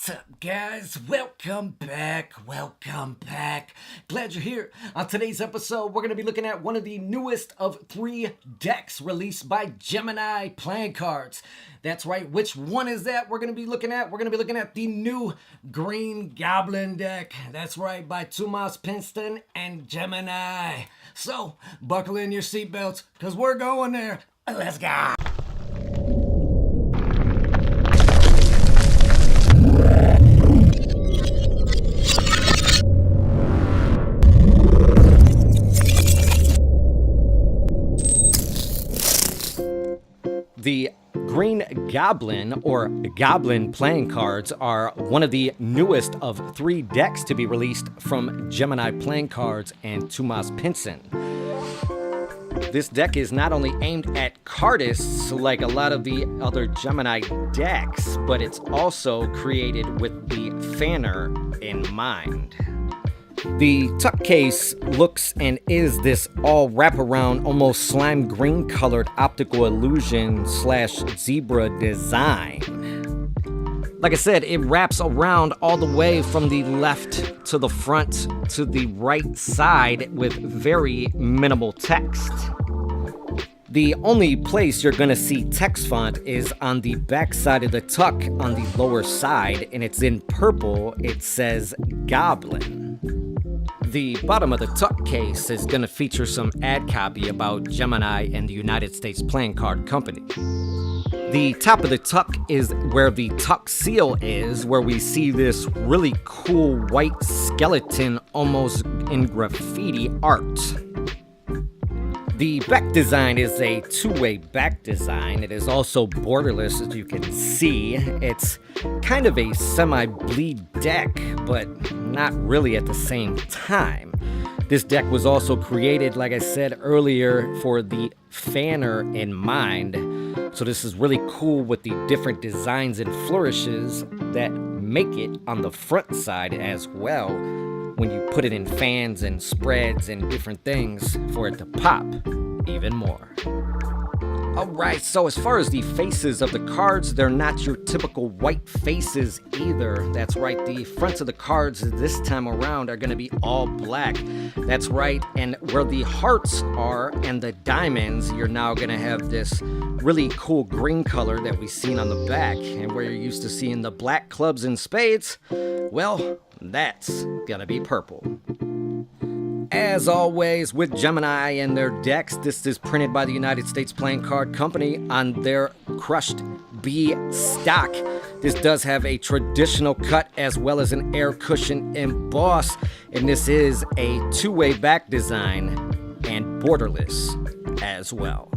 What's up, guys? Welcome back. Glad you're here. On today's episode, we're going to be looking at one of the newest of 3 decks released by Gemini playing cards. That's right. Which one is that we're going to be looking at? We're going to be looking at the new Green Goblin deck. That's right, by Tomas Pinston and Gemini. So, buckle in your seatbelts, because we're going there. Let's go. The Green Goblin, or Goblin playing cards, are one of the newest of 3 decks to be released from Gemini playing cards and Tomas Pinston. This deck is not only aimed at cardists like a lot of the other Gemini decks, but it's also created with the fanner in mind. The tuck case looks and is this all wraparound, almost slime green colored optical illusion / zebra design. Like I said, it wraps around all the way from the left to the front to the right side with very minimal text. The only place you're going to see text font is on the back side of the tuck on the lower side, and it's in purple. It says Goblin. The bottom of the tuck case is going to feature some ad copy about Gemini and the United States Playing Card Company. The top of the tuck is where the tuck seal is, where we see this really cool white skeleton almost in graffiti art. The back design is a 2-way back design. It is also borderless, as you can see. It's kind of a semi-bleed deck, but not really at the same time. This deck was also created, like I said earlier, for the fanner in mind. So this is really cool with the different designs and flourishes that make it on the front side as well, when you put it in fans and spreads and different things for it to pop even more. Alright, so as far as the faces of the cards, they're not your typical white faces either. That's right, the fronts of the cards this time around are going to be all black. That's right, and where the hearts are and the diamonds, you're now going to have this really cool green color that we've seen on the back. And where you're used to seeing the black clubs and spades, well, that's going to be purple. As always, with Gemini and their decks, this is printed by the United States Playing Card Company on their crushed B stock. This does have a traditional cut as well as an air cushion emboss, and this is a 2-way back design and borderless as well.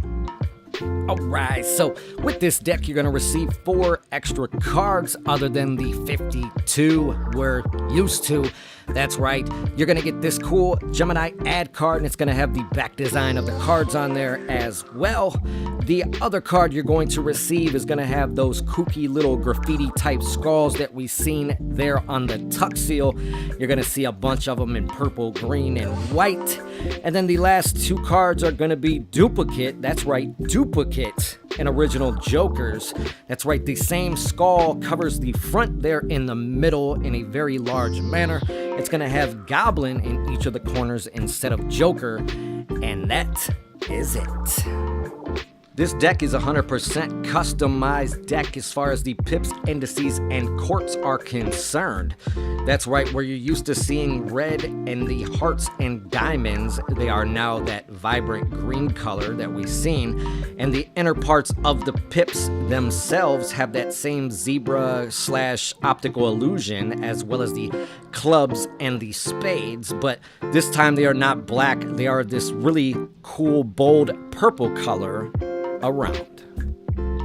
Alright, so with this deck, you're going to receive 4 extra cards other than the 52 we're used to. That's right, you're going to get this cool Gemini ad card, and it's going to have the back design of the cards on there as well. The other card you're going to receive is going to have those kooky little graffiti type skulls that we've seen there on the tuck seal. You're going to see a bunch of them in purple, green, and white. And then the last 2 cards are going to be duplicate. That's right, duplicate and original jokers. That's right, the same skull covers the front there in the middle in a very large manner. It's going to have Goblin in each of the corners instead of Joker, and that is it. This deck is 100% customized deck as far as the pips, indices, and courts are concerned. That's right, where you're used to seeing red and the hearts and diamonds, they are now that vibrant green color that we've seen. And the inner parts of the pips themselves have that same zebra / optical illusion, as well as the clubs and the spades. But this time they are not black, they are this really cool, bold purple color around.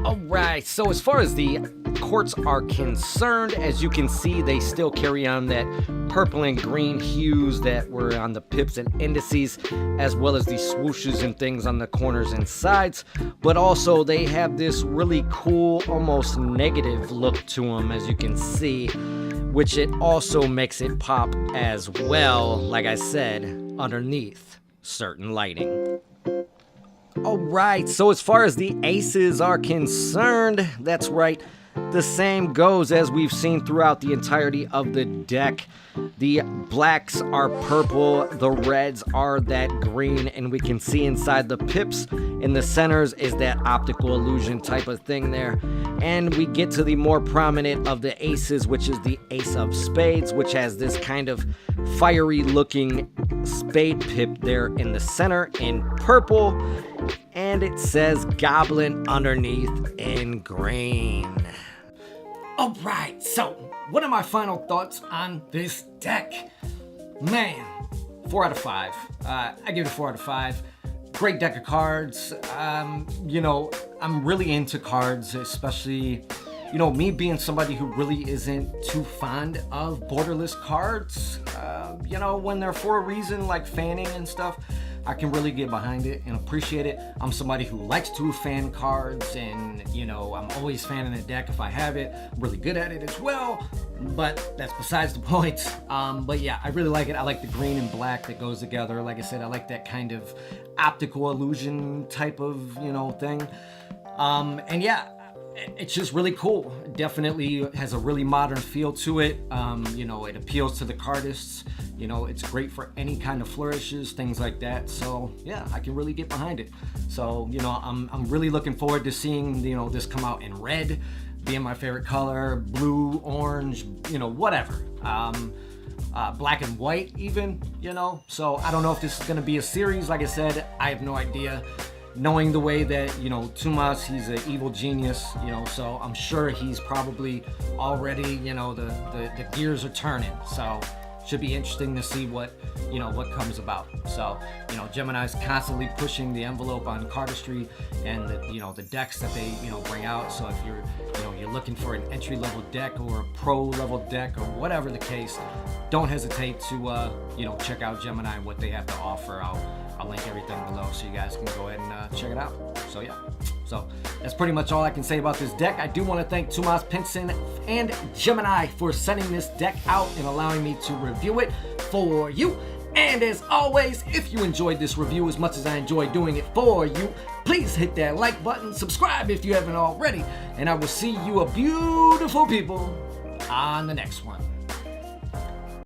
Alright, so as far as the courts are concerned, as you can see, they still carry on that purple and green hues that were on the pips and indices, as well as the swooshes and things on the corners and sides, but also they have this really cool, almost negative look to them, as you can see, which it also makes it pop as well, like I said, underneath certain lighting. Alright, so as far as the aces are concerned, that's right, the same goes as we've seen throughout the entirety of the deck. The blacks are purple, the reds are that green, and we can see inside the pips in the centers is that optical illusion type of thing there. And we get to the more prominent of the aces, which is the ace of spades, which has this kind of fiery looking spade pip there in the center in purple, and it says Goblin underneath in green. Alright, so what are my final thoughts on this deck? Man, 4 out of 5. I give it a 4 out of 5. Great deck of cards. You know, I'm really into cards, especially, you know, me being somebody who really isn't too fond of borderless cards. You know, when they're for a reason, like fanning and stuff, I can really get behind it and appreciate it. I'm somebody who likes to fan cards, and, you know, I'm always fanning a deck if I have it. I'm really good at it as well, but that's besides the point. But yeah, I really like it. I like the green and black that goes together. Like I said, I like that kind of optical illusion type of, you know, thing. And yeah, it's just really cool. It definitely has a really modern feel to it. You know, it appeals to the cardists. You know, it's great for any kind of flourishes, things like that. So yeah, I can really get behind it. So, you know, I'm really looking forward to seeing, you know, this come out in red, being my favorite color, blue, orange, you know, whatever. Black and white even, you know. So I don't know if this is going to be a series. Like I said, I have no idea. Knowing the way that, you know, Tomas, he's an evil genius, you know, so I'm sure he's probably already, you know, the gears are turning. So should be interesting to see what, you know, what comes about. So, you know, Gemini's constantly pushing the envelope on cardistry and the, you know, the decks that they, you know, bring out. So if you're, you know, you're looking for an entry-level deck or a pro-level deck or whatever the case, don't hesitate to, you know, check out Gemini and what they have to offer. I'll link everything below so you guys can go ahead and check it out. So yeah, so that's pretty much all I can say about this deck. I do want to thank Tomas Pinson and Gemini for sending this deck out and allowing me to review it for you. And as always, if you enjoyed this review as much as I enjoyed doing it for you, please hit that like button, subscribe if you haven't already, and I will see you beautiful people on the next one.